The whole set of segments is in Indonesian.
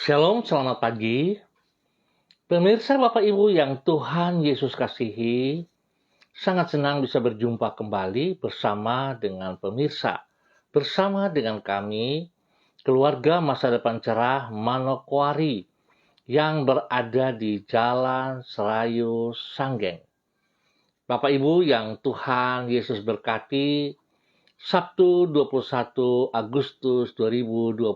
Shalom, selamat pagi. Pemirsa Bapak Ibu yang Tuhan Yesus kasihi, sangat senang bisa berjumpa kembali bersama dengan pemirsa. Bersama dengan kami, keluarga Masa Depan Cerah Manokwari yang berada di Jalan Serayu Sanggeng. Bapak Ibu yang Tuhan Yesus berkati, Sabtu 21 Agustus 2021.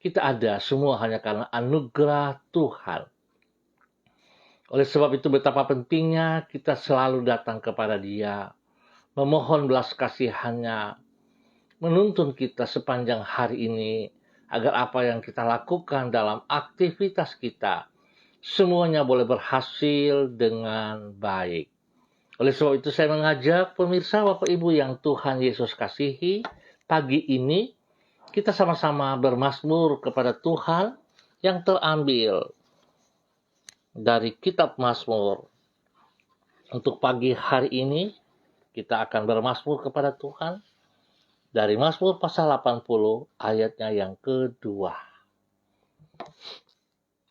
Kita ada semua hanya karena anugerah Tuhan. Oleh sebab itu betapa pentingnya kita selalu datang kepada Dia, memohon belas kasihannya, menuntun kita sepanjang hari ini, agar apa yang kita lakukan dalam aktivitas kita, semuanya boleh berhasil dengan baik. Oleh sebab itu saya mengajak pemirsa Bapak Ibu yang Tuhan Yesus kasihi, pagi ini kita sama-sama bermazmur kepada Tuhan yang terambil dari kitab Mazmur. Untuk pagi hari ini, kita akan bermazmur kepada Tuhan dari Mazmur pasal 80 ayatnya yang kedua.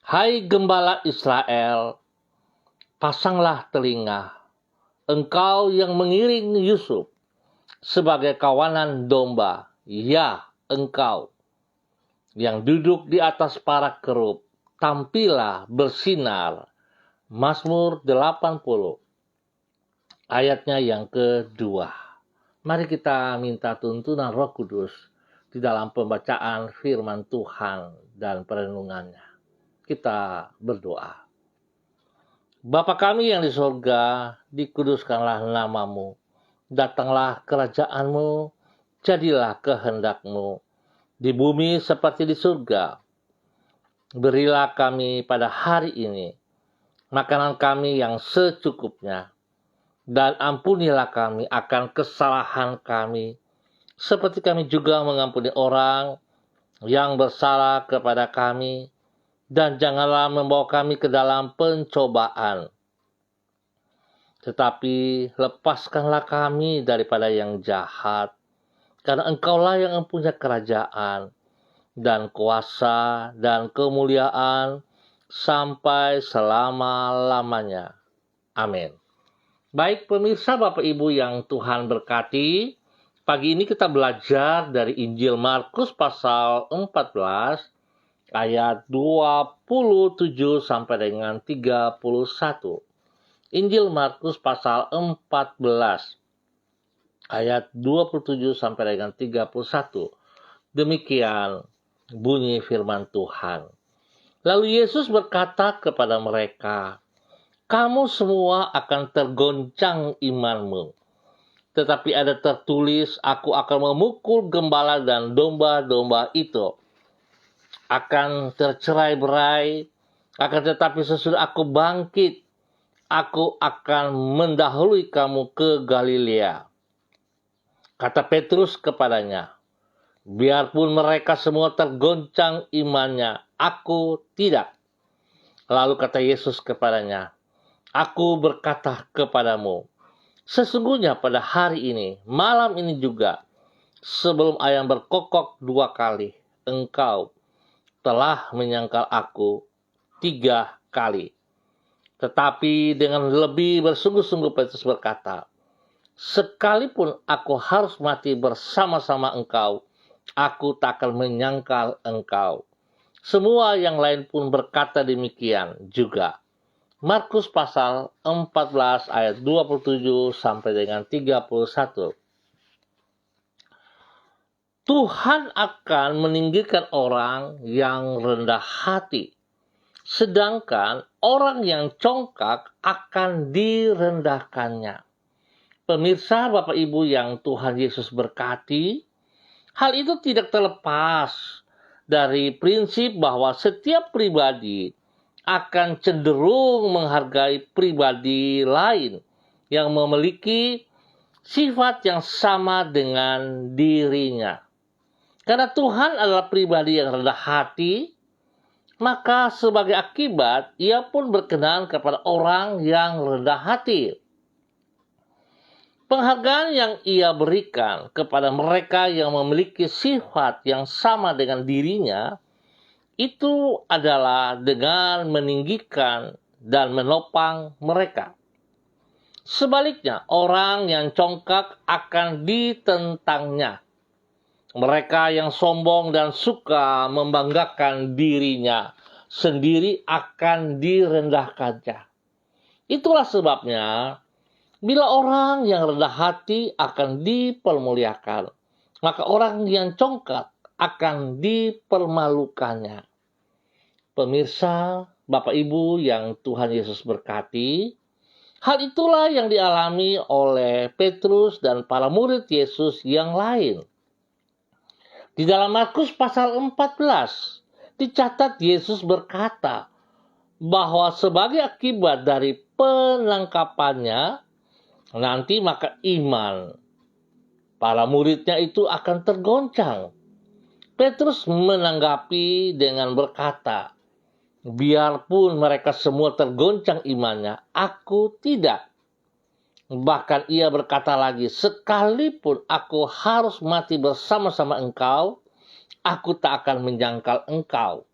Hai gembala Israel, pasanglah telinga, engkau yang mengiring Yusuf sebagai kawanan domba, ya engkau yang duduk di atas para kerub, tampillah bersinar. Mazmur 80 ayatnya yang kedua. Mari kita minta tuntunan Roh Kudus di dalam pembacaan firman Tuhan dan perenungannya. Kita berdoa. Bapa kami yang di surga, dikuduskanlah namamu. Datanglah kerajaanmu, jadilah kehendakmu di bumi seperti di surga. Berilah kami pada hari ini makanan kami yang secukupnya, dan ampunilah kami akan kesalahan kami, seperti kami juga mengampuni orang yang bersalah kepada kami, dan janganlah membawa kami ke dalam pencobaan, tetapi lepaskanlah kami daripada yang jahat, karena engkaulah yang mempunyai kerajaan, dan kuasa, dan kemuliaan, sampai selama-lamanya. Amin. Baik pemirsa Bapak Ibu yang Tuhan berkati, pagi ini kita belajar dari Injil Markus pasal 14, ayat 27 sampai dengan 31. Injil Markus pasal 14, ayat 27 sampai dengan 31. Demikian bunyi firman Tuhan. Lalu Yesus berkata kepada mereka, kamu semua akan tergoncang imanmu. Tetapi ada tertulis, aku akan memukul gembala dan domba-domba itu akan tercerai-berai, akan tetapi sesudah aku bangkit, aku akan mendahului kamu ke Galilea. Kata Petrus kepadanya, biarpun mereka semua tergoncang imannya, aku tidak. Lalu kata Yesus kepadanya, aku berkata kepadamu, sesungguhnya pada hari ini, malam ini juga, sebelum ayam berkokok 2 kali, engkau telah menyangkal aku 3 kali. Tetapi dengan lebih bersungguh-sungguh Petrus berkata, sekalipun aku harus mati bersama-sama engkau, aku tak akan menyangkal engkau. Semua yang lain pun berkata demikian juga. Markus pasal 14 ayat 27 sampai dengan 31. Tuhan akan meninggikan orang yang rendah hati, sedangkan orang yang congkak akan direndahkannya. Pemirsa Bapak Ibu yang Tuhan Yesus berkati, hal itu tidak terlepas dari prinsip bahwa setiap pribadi akan cenderung menghargai pribadi lain yang memiliki sifat yang sama dengan dirinya. Karena Tuhan adalah pribadi yang rendah hati, maka sebagai akibat ia pun berkenan kepada orang yang rendah hati. Penghargaan yang ia berikan kepada mereka yang memiliki sifat yang sama dengan dirinya, itu adalah dengan meninggikan dan menopang mereka. Sebaliknya, orang yang congkak akan ditentangnya. Mereka yang sombong dan suka membanggakan dirinya sendiri akan direndahkannya. Itulah sebabnya, bila orang yang rendah hati akan dipermuliakan, maka orang yang congkak akan dipermalukannya. Pemirsa, Bapak Ibu yang Tuhan Yesus berkati, hal itulah yang dialami oleh Petrus dan para murid Yesus yang lain. Di dalam Markus pasal 14, dicatat Yesus berkata bahwa sebagai akibat dari penangkapannya, nanti maka iman para muridnya itu akan tergoncang. Petrus menanggapi dengan berkata, biarpun mereka semua tergoncang imannya, aku tidak. Bahkan ia berkata lagi, sekalipun aku harus mati bersama-sama engkau, aku tak akan menjangkal engkau.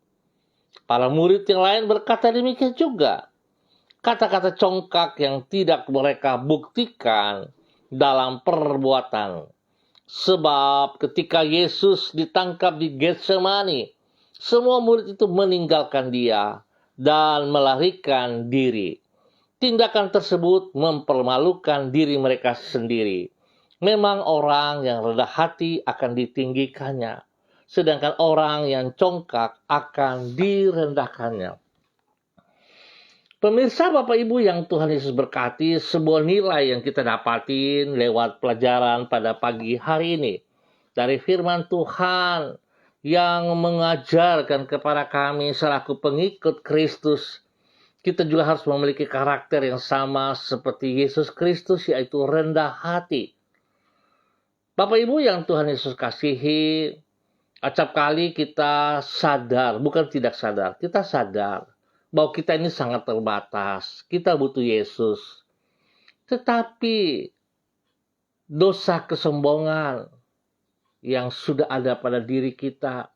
Para murid yang lain berkata demikian juga. Kata-kata congkak yang tidak mereka buktikan dalam perbuatan. Sebab ketika Yesus ditangkap di Getsemani, semua murid itu meninggalkan dia dan melarikan diri. Tindakan tersebut mempermalukan diri mereka sendiri. Memang orang yang rendah hati akan ditinggikannya, sedangkan orang yang congkak akan direndahkannya. Pemirsa Bapak Ibu yang Tuhan Yesus berkati, sebuah nilai yang kita dapatin lewat pelajaran pada pagi hari ini dari firman Tuhan yang mengajarkan kepada kami selaku pengikut Kristus, kita juga harus memiliki karakter yang sama seperti Yesus Kristus, yaitu rendah hati. Bapak Ibu yang Tuhan Yesus kasihi, acap kali kita sadar, bukan tidak sadar, kita sadar bahwa kita ini sangat terbatas, kita butuh Yesus. Tetapi dosa kesombongan yang sudah ada pada diri kita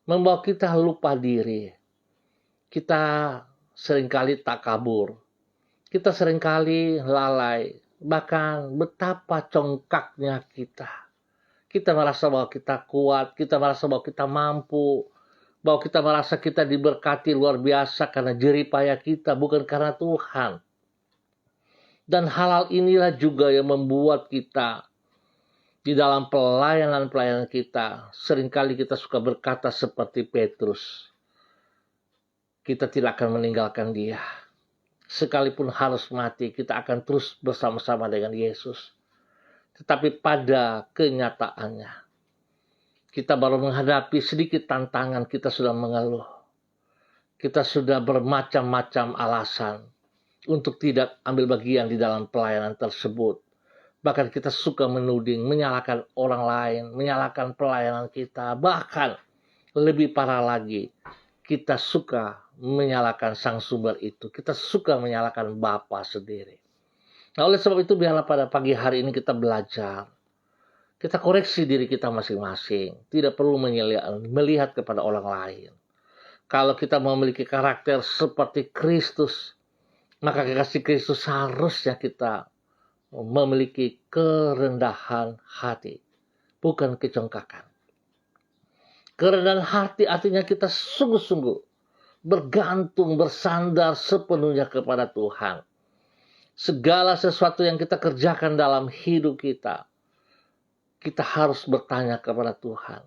membawa kita lupa diri. Kita seringkali takabur, kita seringkali lalai, bahkan betapa congkaknya kita. Kita merasa bahwa kita kuat, kita merasa bahwa kita mampu, bahwa kita merasa kita diberkati luar biasa karena jeripaya kita, bukan karena Tuhan. Dan hal-hal inilah juga yang membuat kita di dalam pelayanan-pelayanan kita, seringkali kita suka berkata seperti Petrus, kita tidak akan meninggalkan dia. Sekalipun harus mati, kita akan terus bersama-sama dengan Yesus. Tetapi pada kenyataannya, kita baru menghadapi sedikit tantangan, kita sudah mengeluh. Kita sudah bermacam-macam alasan untuk tidak ambil bagian di dalam pelayanan tersebut. Bahkan kita suka menuding, menyalahkan orang lain, menyalahkan pelayanan kita. Bahkan lebih parah lagi, kita suka menyalahkan sang sumber itu. Kita suka menyalahkan Bapa sendiri. Nah, oleh sebab itu biarlah pada pagi hari ini kita belajar. Kita koreksi diri kita masing-masing. Tidak perlu melihat kepada orang lain. Kalau kita memiliki karakter seperti Kristus, maka kekasih Kristus harusnya kita memiliki kerendahan hati, bukan kecongkakan. Kerendahan hati artinya kita sungguh-sungguh bergantung, bersandar sepenuhnya kepada Tuhan. Segala sesuatu yang kita kerjakan dalam hidup kita, kita harus bertanya kepada Tuhan.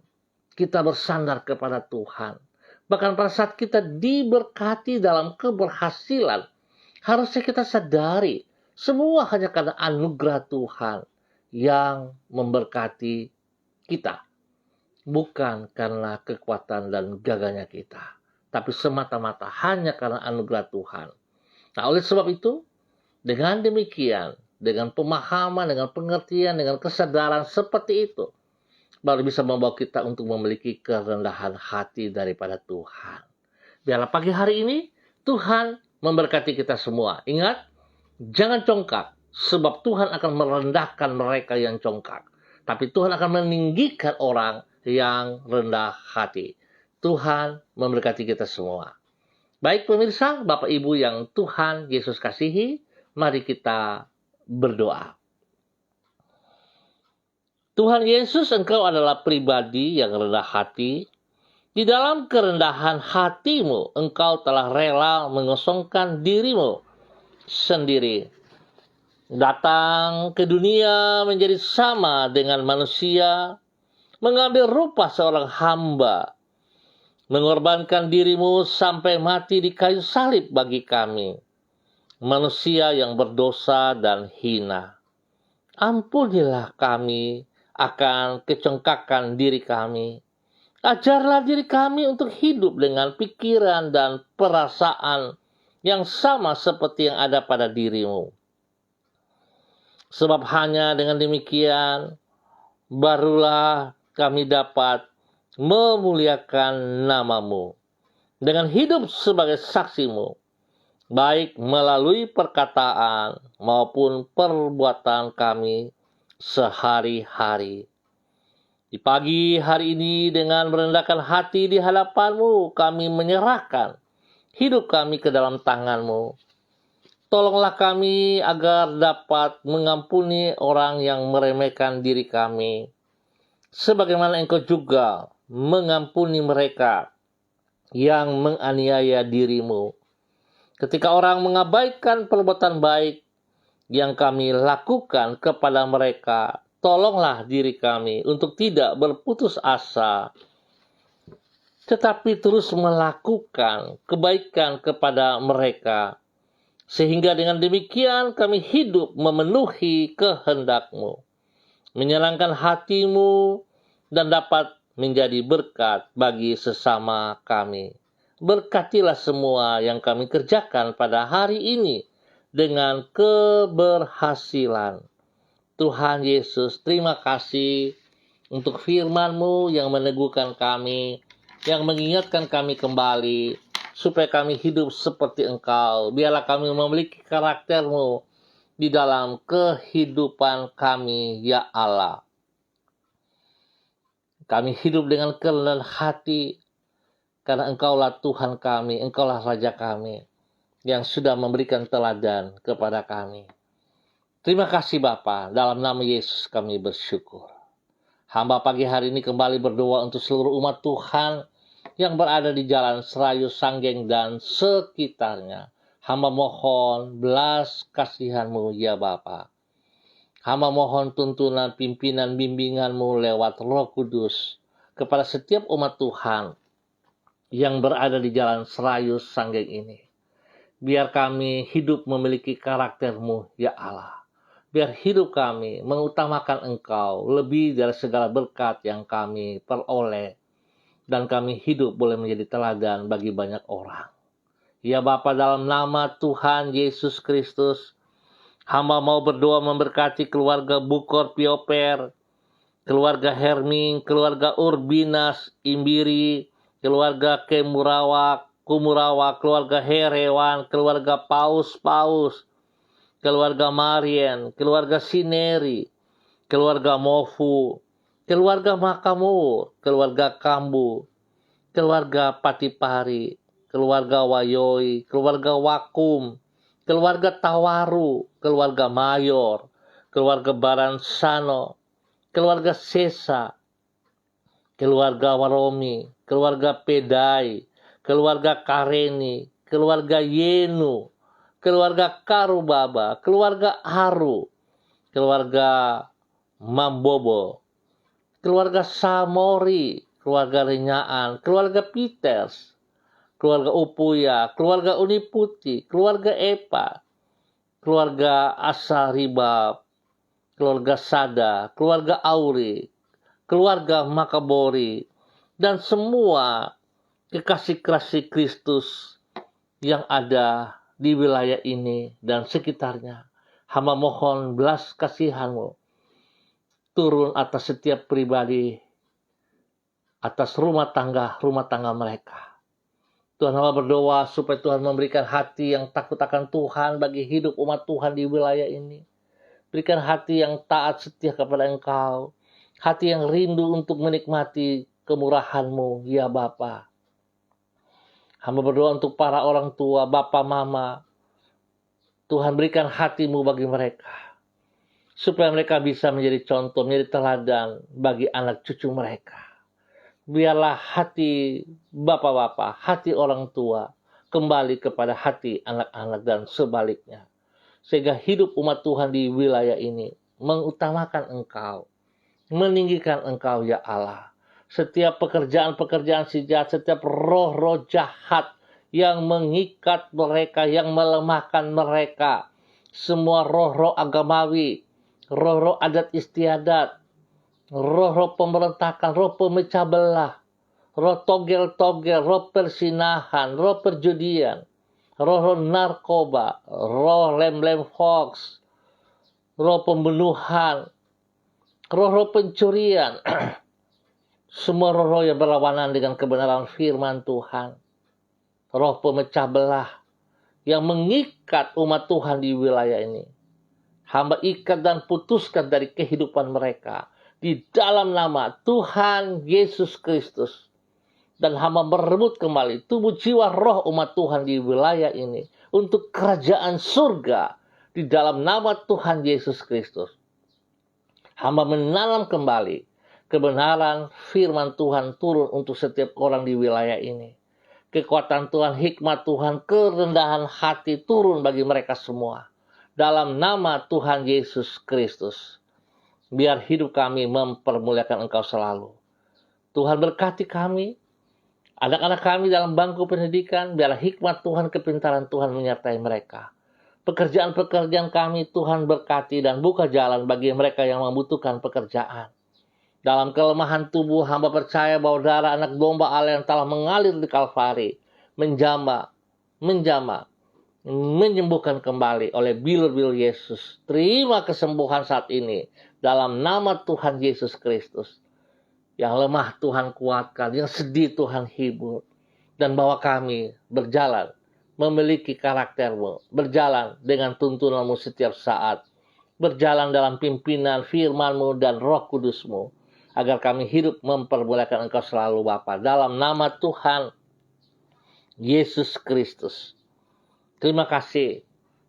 Kita bersandar kepada Tuhan. Bahkan pada saat kita diberkati dalam keberhasilan, harusnya kita sadari, semua hanya karena anugerah Tuhan yang memberkati kita. Bukan karena kekuatan dan gagahnya kita, tapi semata-mata hanya karena anugerah Tuhan. Nah, oleh sebab itu, dengan demikian, dengan pemahaman, dengan pengertian, dengan kesadaran seperti itu, baru bisa membawa kita untuk memiliki kerendahan hati daripada Tuhan. Biarlah pagi hari ini, Tuhan memberkati kita semua. Ingat, jangan congkak, sebab Tuhan akan merendahkan mereka yang congkak. Tapi Tuhan akan meninggikan orang yang rendah hati. Tuhan memberkati kita semua. Baik pemirsa, Bapak Ibu yang Tuhan Yesus kasihi, mari kita berdoa. Tuhan Yesus, Engkau adalah pribadi yang rendah hati. Di dalam kerendahan hatimu, Engkau telah rela mengosongkan dirimu sendiri. Datang ke dunia menjadi sama dengan manusia, mengambil rupa seorang hamba, mengorbankan dirimu sampai mati di kayu salib bagi kami, manusia yang berdosa dan hina. Ampunilah kami akan kecongkakan diri kami. Ajarlah diri kami untuk hidup dengan pikiran dan perasaan yang sama seperti yang ada pada dirimu. Sebab hanya dengan demikian, barulah kami dapat memuliakan namamu dengan hidup sebagai saksimu, baik melalui perkataan maupun perbuatan kami sehari-hari. Di pagi hari ini dengan merendahkan hati di hadapanmu, kami menyerahkan hidup kami ke dalam tanganmu. Tolonglah kami agar dapat mengampuni orang yang meremehkan diri kami, sebagaimana Engkau juga mengampuni mereka yang menganiaya dirimu. Ketika orang mengabaikan perbuatan baik yang kami lakukan kepada mereka, tolonglah diri kami untuk tidak berputus asa, tetapi terus melakukan kebaikan kepada mereka, sehingga dengan demikian kami hidup memenuhi kehendak-Mu, menyenangkan hati-Mu, dan dapat menjadi berkat bagi sesama kami. Berkatilah semua yang kami kerjakan pada hari ini dengan keberhasilan. Tuhan Yesus, terima kasih untuk firman-Mu yang meneguhkan kami, yang mengingatkan kami kembali, supaya kami hidup seperti Engkau. Biarlah kami memiliki karakter-Mu di dalam kehidupan kami, ya Allah. Kami hidup dengan kerendahan hati, karena Engkaulah Tuhan kami, Engkaulah Raja kami, yang sudah memberikan teladan kepada kami. Terima kasih Bapa, dalam nama Yesus kami bersyukur. Hamba pagi hari ini kembali berdoa untuk seluruh umat Tuhan yang berada di Jalan Serayu, Sanggeng, dan sekitarnya. Hamba mohon belas kasihan-Mu ya Bapa. Hamba mohon tuntunan, pimpinan, bimbingan-Mu lewat Roh Kudus kepada setiap umat Tuhan yang berada di Jalan Serayu, Sanggeng ini. Biar kami hidup memiliki karakter-Mu ya Allah. Biar hidup kami mengutamakan Engkau lebih dari segala berkat yang kami peroleh, dan kami hidup boleh menjadi teladan bagi banyak orang. Ya Bapa, dalam nama Tuhan Yesus Kristus, hamba mau berdoa memberkati keluarga Bukor Pioper, keluarga Herming, keluarga Urbinas Imbiri, keluarga Kumurawa, keluarga Herewan, keluarga Paus, keluarga Marien, keluarga Sineri, keluarga Mofu, keluarga Makamur, keluarga Kambu, keluarga Patipari, keluarga Wayoi, keluarga Wakum, keluarga Tawaru, keluarga Mayor, keluarga Baransano, keluarga Sesa, keluarga Waromi, keluarga Pedai, keluarga Kareni, keluarga Yenu, keluarga Karubaba, keluarga Aru, keluarga Mambobo, keluarga Samori, keluarga Renyaan, keluarga Peters, keluarga Upuya, keluarga Uniputi, keluarga Epa, keluarga Asaribab, keluarga Sada, keluarga Auri, keluarga Makabori, dan semua kekasih-kekasih Kristus yang ada di wilayah ini dan sekitarnya. Hamba mohon belas kasihan-Mu turun atas setiap pribadi, atas rumah tangga mereka. Tuhan, hamba berdoa supaya Tuhan memberikan hati yang takut akan Tuhan bagi hidup umat Tuhan di wilayah ini. Berikan hati yang taat setia kepada Engkau. Hati yang rindu untuk menikmati kemurahan-Mu, ya Bapa. Hamba berdoa untuk para orang tua, bapa, mama. Tuhan berikan hati-Mu bagi mereka, supaya mereka bisa menjadi contoh, menjadi teladan bagi anak cucu mereka. Biarlah hati bapak-bapak, hati orang tua, kembali kepada hati anak-anak dan sebaliknya. Sehingga hidup umat Tuhan di wilayah ini mengutamakan Engkau, meninggikan Engkau ya Allah. Setiap pekerjaan-pekerjaan si jahat, setiap roh-roh jahat yang mengikat mereka, yang melemahkan mereka, semua roh-roh agamawi, roh-roh adat istiadat, roh-roh pemberontakan, roh pemecah belah, roh togel-togel, roh persinahan, roh perjudian, roh narkoba, roh lem-lem hoax, roh pembunuhan, roh-roh pencurian, semua roh-roh yang berlawanan dengan kebenaran firman Tuhan, roh pemecah belah yang mengikat umat Tuhan di wilayah ini. Hamba ikat dan putuskan dari kehidupan mereka di dalam nama Tuhan Yesus Kristus. Dan hamba merebut kembali tubuh jiwa roh umat Tuhan di wilayah ini untuk kerajaan surga di dalam nama Tuhan Yesus Kristus. Hamba menanam kembali kebenaran firman Tuhan turun untuk setiap orang di wilayah ini. Kekuatan Tuhan, hikmat Tuhan, kerendahan hati turun bagi mereka semua. Dalam nama Tuhan Yesus Kristus. Biar hidup kami mempermuliakan Engkau selalu. Tuhan berkati kami, anak-anak kami dalam bangku pendidikan, biarlah hikmat Tuhan, kepintaran Tuhan menyertai mereka. Pekerjaan-pekerjaan kami Tuhan berkati dan buka jalan bagi mereka yang membutuhkan pekerjaan. Dalam kelemahan tubuh, hamba percaya bahwa darah anak domba Allah yang telah mengalir di Kalvari, menjamah, menyembuhkan kembali oleh bilur-bilur Yesus. Terima kesembuhan saat ini dalam nama Tuhan Yesus Kristus. Yang lemah Tuhan kuatkan, yang sedih Tuhan hibur. Dan bawa kami berjalan, memiliki karakter-Mu, berjalan dengan tuntunan-Mu setiap saat. Berjalan dalam pimpinan firman-Mu dan Roh Kudus-Mu. Agar kami hidup mempermuliakan Engkau selalu Bapa. Dalam nama Tuhan Yesus Kristus. Terima kasih.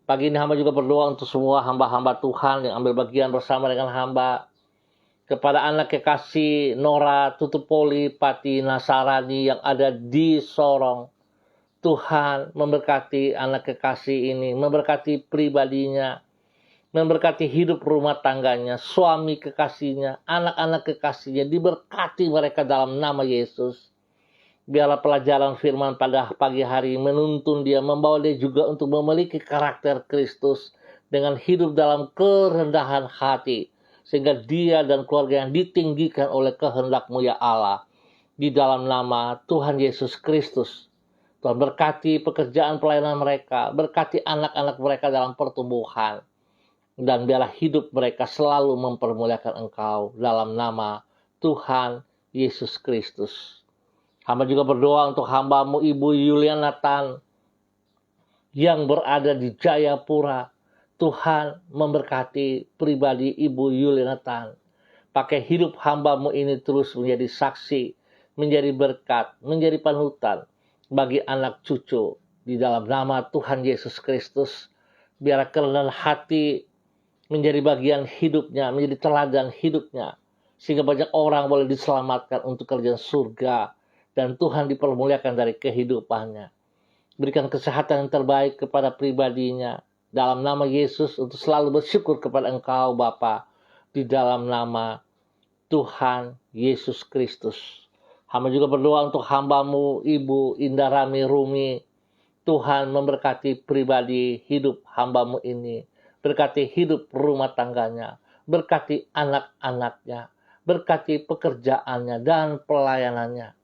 Pagi ini hamba juga berdoa untuk semua hamba-hamba Tuhan yang ambil bagian bersama dengan hamba. Kepada anak kekasih Nora Tutupoli Pati Nasarani yang ada di Sorong. Tuhan memberkati anak kekasih ini, memberkati pribadinya, memberkati hidup rumah tangganya, suami kekasihnya, anak-anak kekasihnya, diberkati mereka dalam nama Yesus. Biarlah pelajaran firman pada pagi hari menuntun dia, membawa dia juga untuk memiliki karakter Kristus dengan hidup dalam kerendahan hati. Sehingga dia dan keluarga yang ditinggikan oleh kehendak-Mu ya Allah. Di dalam nama Tuhan Yesus Kristus. Tuhan berkati pekerjaan pelayanan mereka, berkati anak-anak mereka dalam pertumbuhan. Dan biarlah hidup mereka selalu mempermuliakan Engkau dalam nama Tuhan Yesus Kristus. Hamba juga berdoa untuk hamba-Mu Ibu Yulianatan yang berada di Jayapura. Tuhan memberkati pribadi Ibu Yulianatan. Pakai hidup hamba-Mu ini terus menjadi saksi, menjadi berkat, menjadi panutan bagi anak cucu. Di dalam nama Tuhan Yesus Kristus, biar kerendahan hati menjadi bagian hidupnya, menjadi teladan hidupnya. Sehingga banyak orang boleh diselamatkan untuk kerjaan surga. Dan Tuhan dipermuliakan dari kehidupannya. Berikan kesehatan yang terbaik kepada pribadinya. Dalam nama Yesus untuk selalu bersyukur kepada Engkau Bapa. Di dalam nama Tuhan Yesus Kristus. Hamba juga berdoa untuk hamba-Mu Ibu Indarami Rumi. Tuhan memberkati pribadi hidup hamba-Mu ini. Berkati hidup rumah tangganya. Berkati anak-anaknya. Berkati pekerjaannya dan pelayanannya.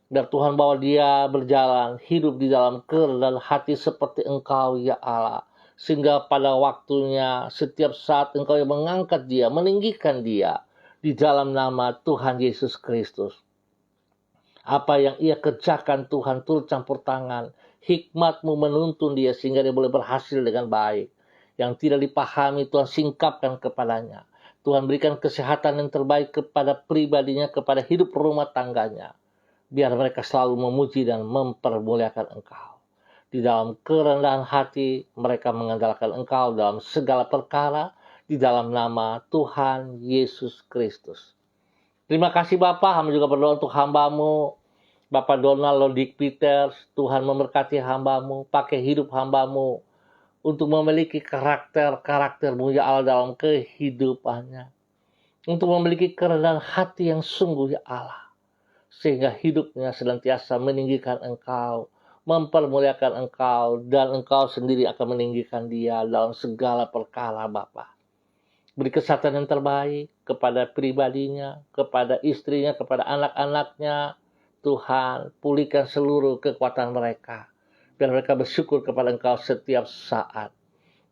Biar Tuhan bawa dia berjalan, hidup di dalam kerendahan hati seperti Engkau ya Allah. Sehingga pada waktunya, setiap saat Engkau yang mengangkat dia, meninggikan dia. Di dalam nama Tuhan Yesus Kristus. Apa yang ia kerjakan Tuhan turut campur tangan. Hikmat-Mu menuntun dia sehingga dia boleh berhasil dengan baik. Yang tidak dipahami Tuhan singkapkan kepadanya. Tuhan berikan kesehatan yang terbaik kepada pribadinya, kepada hidup rumah tangganya. Biar mereka selalu memuji dan mempermuliakan Engkau. Di dalam kerendahan hati, mereka mengandalkan Engkau dalam segala perkara, di dalam nama Tuhan Yesus Kristus. Terima kasih Bapak, hamba juga berdoa untuk hamba-Mu, Bapak Donald Lodik Peters. Tuhan memberkati hamba-Mu, pakai hidup hamba-Mu, untuk memiliki karakter-karakter-Mu ya Allah dalam kehidupannya. Untuk memiliki kerendahan hati yang sungguh ya Allah. Sehingga hidupnya senantiasa meninggikan Engkau, mempermuliakan Engkau, dan Engkau sendiri akan meninggikan dia dalam segala perkara Bapa. Beri kesehatan yang terbaik kepada pribadinya, kepada istrinya, kepada anak-anaknya. Tuhan, pulihkan seluruh kekuatan mereka. Biar mereka bersyukur kepada Engkau setiap saat.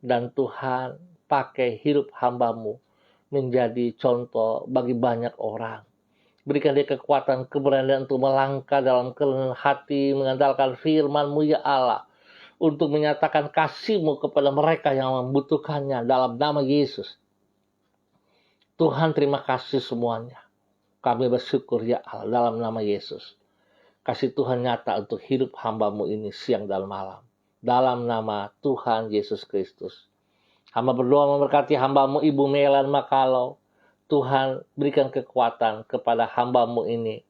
Dan Tuhan, pakai hidup hamba-Mu menjadi contoh bagi banyak orang. Berikan dia kekuatan, keberanian untuk melangkah dalam kerendahan hati, mengandalkan firman-Mu ya Allah, untuk menyatakan kasih-Mu kepada mereka yang membutuhkannya dalam nama Yesus. Tuhan, terima kasih semuanya. Kami bersyukur ya Allah dalam nama Yesus. Kasih Tuhan nyata untuk hidup hamba-Mu ini siang dan malam. Dalam nama Tuhan Yesus Kristus. Hamba berdoa memberkati hamba-Mu Ibu Melan Makalo. Tuhan, berikan kekuatan kepada hamba-Mu ini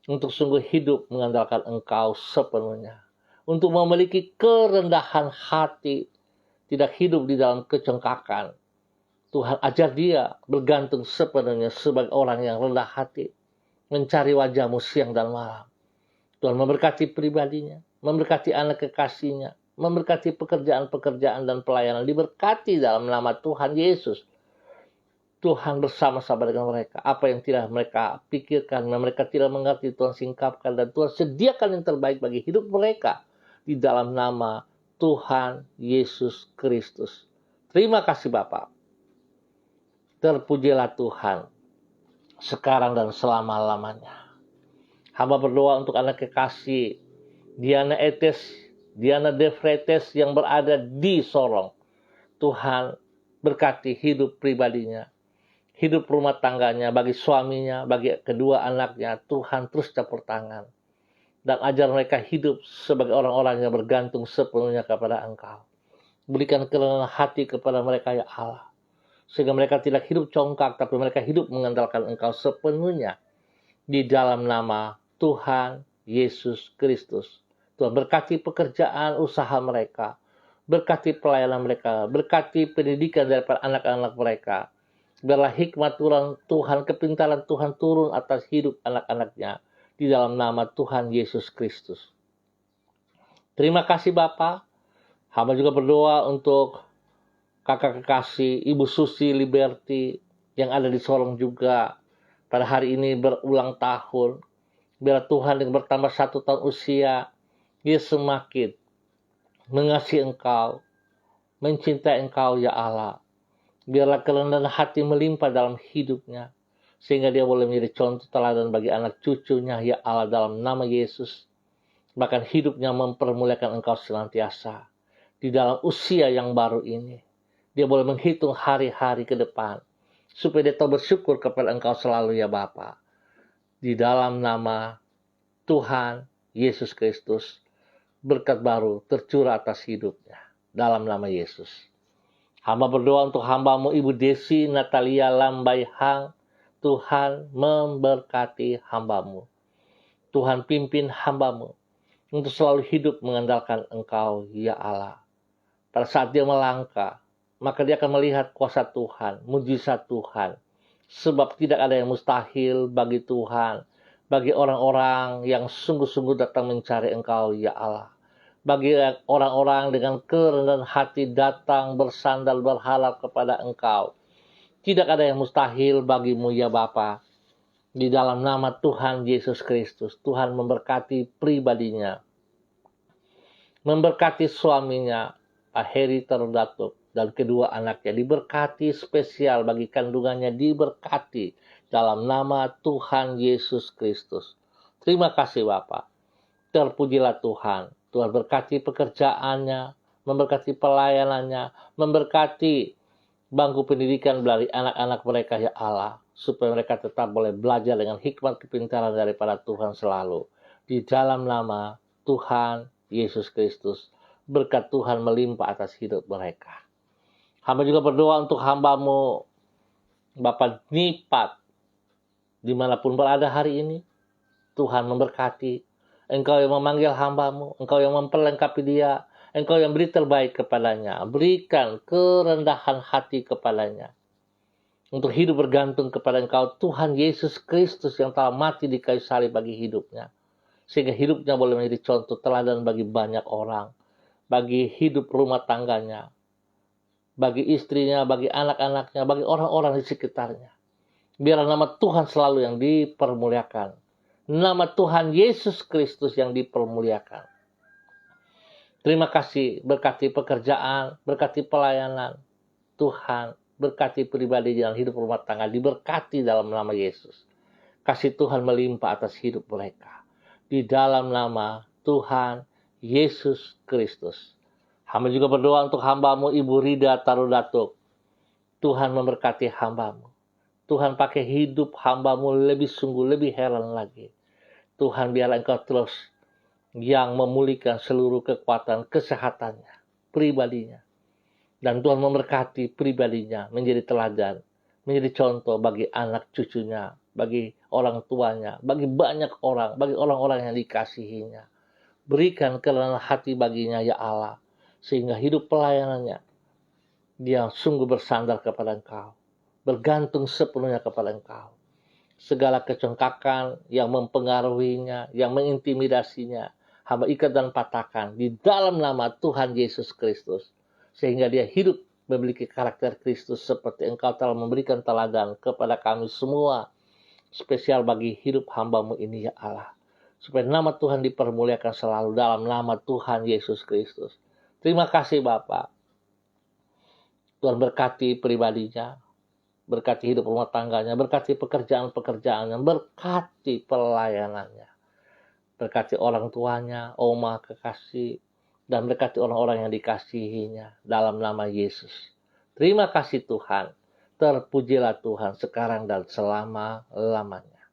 untuk sungguh hidup mengandalkan Engkau sepenuhnya. Untuk memiliki kerendahan hati, tidak hidup di dalam kecengkakan. Tuhan, ajar dia bergantung sepenuhnya sebagai orang yang rendah hati, mencari wajah-Mu siang dan malam. Tuhan memberkati pribadinya, memberkati anak kekasihnya, memberkati pekerjaan-pekerjaan dan pelayanan, diberkati dalam nama Tuhan Yesus. Tuhan bersama-sama dengan mereka. Apa yang tidak mereka pikirkan, mereka tidak mengerti, Tuhan singkapkan. Dan Tuhan sediakan yang terbaik bagi hidup mereka. Di dalam nama Tuhan Yesus Kristus. Terima kasih Bapak. Terpujilah Tuhan. Sekarang dan selama-lamanya. Hamba berdoa untuk anak kekasih Diana Etes, Diana Defretes yang berada di Sorong. Tuhan berkati hidup pribadinya. Hidup rumah tangganya, bagi suaminya, bagi kedua anaknya, Tuhan terus campur tangan. Dan ajar mereka hidup sebagai orang-orang yang bergantung sepenuhnya kepada Engkau. Berikan kerendahan hati kepada mereka ya Allah. Sehingga mereka tidak hidup congkak, tapi mereka hidup mengandalkan Engkau sepenuhnya. Di dalam nama Tuhan Yesus Kristus. Tuhan berkati pekerjaan usaha mereka. Berkati pelayanan mereka. Berkati pendidikan daripada anak-anak mereka. Biarlah hikmat Tuhan, kepintaran Tuhan turun atas hidup anak-anaknya. Di dalam nama Tuhan Yesus Kristus. Terima kasih Bapak. Hamba juga berdoa untuk kakak kekasih Ibu Susi Liberty yang ada di Sorong juga. Pada hari ini berulang tahun. Biar Tuhan yang bertambah 1 tahun usia. Dia semakin mengasihi Engkau. Mencintai Engkau ya Allah. Biarlah kerendahan hati melimpah dalam hidupnya. Sehingga dia boleh menjadi contoh teladan bagi anak cucunya ya Allah dalam nama Yesus. Bahkan hidupnya mempermuliakan Engkau senantiasa. Di dalam usia yang baru ini. Dia boleh menghitung hari-hari ke depan. Supaya dia tahu bersyukur kepada Engkau selalu ya Bapa. Di dalam nama Tuhan Yesus Kristus. Berkat baru tercurah atas hidupnya. Dalam nama Yesus. Hamba berdoa untuk hamba-Mu Ibu Desi Natalia Lambai Hang. Tuhan memberkati hamba-Mu. Tuhan pimpin hamba-Mu untuk selalu hidup mengandalkan Engkau ya Allah. Pada saat dia melangkah, maka dia akan melihat kuasa Tuhan, mujizat Tuhan. Sebab tidak ada yang mustahil bagi Tuhan, bagi orang-orang yang sungguh-sungguh datang mencari Engkau ya Allah. Bagi orang-orang dengan kerendahan hati datang bersandal berharap kepada Engkau. Tidak ada yang mustahil bagimu ya Bapa. Di dalam nama Tuhan Yesus Kristus, Tuhan memberkati pribadinya. Memberkati suaminya, Pak Heri Terdatuk, dan kedua anaknya. Diberkati spesial bagi kandungannya, diberkati dalam nama Tuhan Yesus Kristus. Terima kasih Bapak. Terpujilah Tuhan. Tuhan berkati pekerjaannya, memberkati pelayanannya, memberkati bangku pendidikan dari anak-anak mereka ya Allah. Supaya mereka tetap boleh belajar dengan hikmat kepintaran daripada Tuhan selalu. Di dalam nama Tuhan Yesus Kristus, berkat Tuhan melimpah atas hidup mereka. Hamba juga berdoa untuk hamba-Mu, Bapak Nipat, dimanapun berada hari ini. Tuhan memberkati. Engkau yang memanggil hamba-Mu, Engkau yang memperlengkapi dia, Engkau yang beri terbaik kepadanya. Berikan kerendahan hati kepadanya. Untuk hidup bergantung kepada Engkau, Tuhan Yesus Kristus yang telah mati di kayu salib bagi hidupnya. Sehingga hidupnya boleh menjadi contoh teladan bagi banyak orang. Bagi hidup rumah tangganya. Bagi istrinya, bagi anak-anaknya, bagi orang-orang di sekitarnya. Biarlah nama Tuhan selalu yang dipermuliakan. Nama Tuhan Yesus Kristus yang dipermuliakan. Terima kasih, berkati pekerjaan, berkati pelayanan. Tuhan, berkati pribadi dalam hidup rumah tangga, diberkati dalam nama Yesus. Kasih Tuhan melimpah atas hidup mereka. Di dalam nama Tuhan Yesus Kristus. Hamba juga berdoa untuk hamba-Mu Ibu Rida Tarudatuk. Tuhan memberkati hamba-Mu. Tuhan pakai hidup hamba-Mu lebih sungguh, lebih heran lagi. Tuhan biarlah Engkau terus yang memulihkan seluruh kekuatan kesehatannya, pribadinya. Dan Tuhan memberkati pribadinya menjadi teladan, menjadi contoh bagi anak cucunya, bagi orang tuanya, bagi banyak orang, bagi orang-orang yang dikasihinya. Berikan kerelaan hati baginya ya Allah, sehingga hidup pelayanannya dia sungguh bersandar kepada Engkau, bergantung sepenuhnya kepada Engkau. Segala kecongkakan yang mempengaruhinya, yang mengintimidasinya, hamba ikat dan patahkan di dalam nama Tuhan Yesus Kristus. Sehingga dia hidup memiliki karakter Kristus seperti Engkau telah memberikan teladan kepada kami semua. Spesial bagi hidup hamba-Mu ini ya Allah. Supaya nama Tuhan dipermuliakan selalu dalam nama Tuhan Yesus Kristus. Terima kasih Bapa. Tuhan berkati pribadinya. Berkati hidup rumah tangganya, berkati pekerjaan-pekerjaannya, berkati pelayanannya. Berkati orang tuanya, oma, kekasih, dan berkati orang-orang yang dikasihinya dalam nama Yesus. Terima kasih Tuhan. Terpujilah Tuhan sekarang dan selama-lamanya.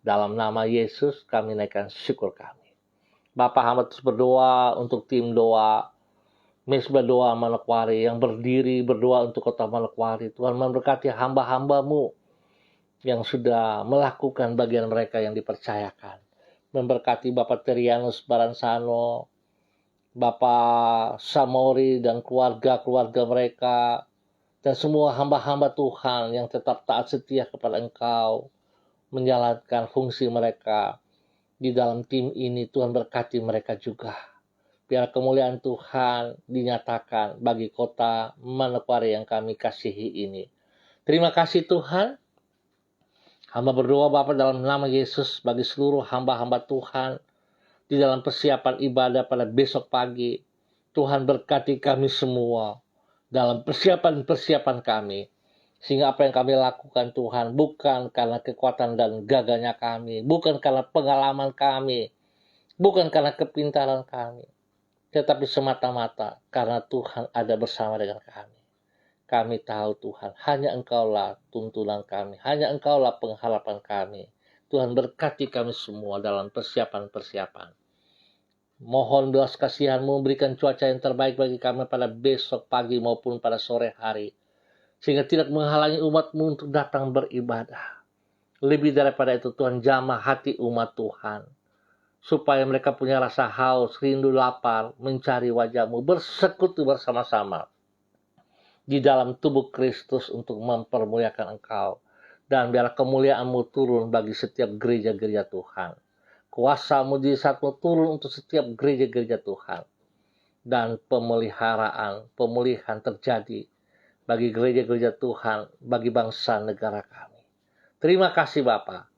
Dalam nama Yesus kami naikkan syukur kami. Bapak hamba terus berdoa untuk tim doa Mesbah Doa Manokwari yang berdiri berdoa untuk kota Manokwari. Tuhan memberkati hamba-hamba-Mu yang sudah melakukan bagian mereka yang dipercayakan. Memberkati Bapak Terianus Baransano, Bapak Samori dan keluarga-keluarga mereka, dan semua hamba-hamba Tuhan yang tetap taat setia kepada Engkau, menjalankan fungsi mereka di dalam tim ini. Tuhan berkati mereka juga. Biar kemuliaan Tuhan dinyatakan bagi kota Manokwari yang kami kasihi ini. Terima kasih Tuhan. Hamba berdoa Bapa dalam nama Yesus bagi seluruh hamba-hamba Tuhan di dalam persiapan ibadah pada besok pagi. Tuhan berkati kami semua dalam persiapan-persiapan kami. Sehingga apa yang kami lakukan Tuhan bukan karena kekuatan dan gagahnya kami. Bukan karena pengalaman kami. Bukan karena kepintaran kami. Tetapi semata-mata karena Tuhan ada bersama dengan kami. Kami tahu Tuhan, hanya Engkaulah tuntunan kami, hanya Engkaulah pengharapan kami. Tuhan berkati kami semua dalam persiapan-persiapan. Mohon belas kasihan-Mu berikan cuaca yang terbaik bagi kami pada besok pagi maupun pada sore hari. Sehingga tidak menghalangi umat-Mu untuk datang beribadah. Lebih daripada itu Tuhan jamah hati umat Tuhan. Supaya mereka punya rasa haus, rindu, lapar, mencari wajah-Mu, bersekutu bersama-sama di dalam tubuh Kristus untuk mempermuliakan Engkau. Dan biarlah kemuliaan-Mu turun bagi setiap gereja-gereja Tuhan. Kuasa-Mu di saat-Mu turun untuk setiap gereja-gereja Tuhan. Dan pemulihan terjadi bagi gereja-gereja Tuhan, bagi bangsa negara kami. Terima kasih Bapa.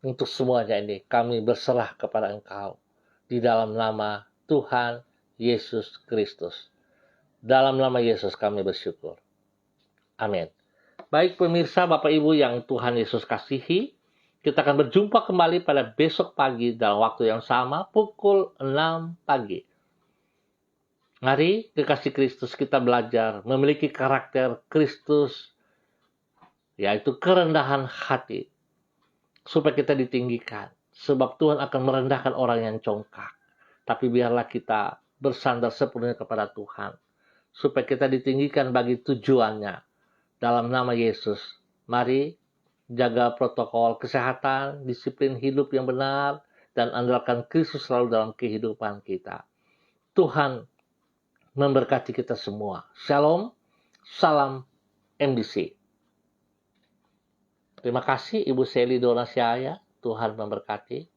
Untuk semuanya ini kami berserah kepada Engkau di dalam nama Tuhan Yesus Kristus. Dalam nama Yesus kami bersyukur. Amin. Baik pemirsa Bapak Ibu yang Tuhan Yesus kasihi, kita akan berjumpa kembali pada besok pagi dalam waktu yang sama pukul 6 pagi. Mari kekasih Kristus kita belajar memiliki karakter Kristus, yaitu kerendahan hati. Supaya kita ditinggikan, Sebab Tuhan akan merendahkan orang yang congkak. Tapi biarlah kita bersandar sepenuhnya kepada Tuhan. Supaya kita ditinggikan bagi tujuannya. Dalam nama Yesus, mari jaga protokol kesehatan, disiplin hidup yang benar, dan andalkan Kristus selalu dalam kehidupan kita. Tuhan memberkati kita semua. Shalom, salam MDC. Terima kasih Ibu Seli Donasiaya. Tuhan memberkati.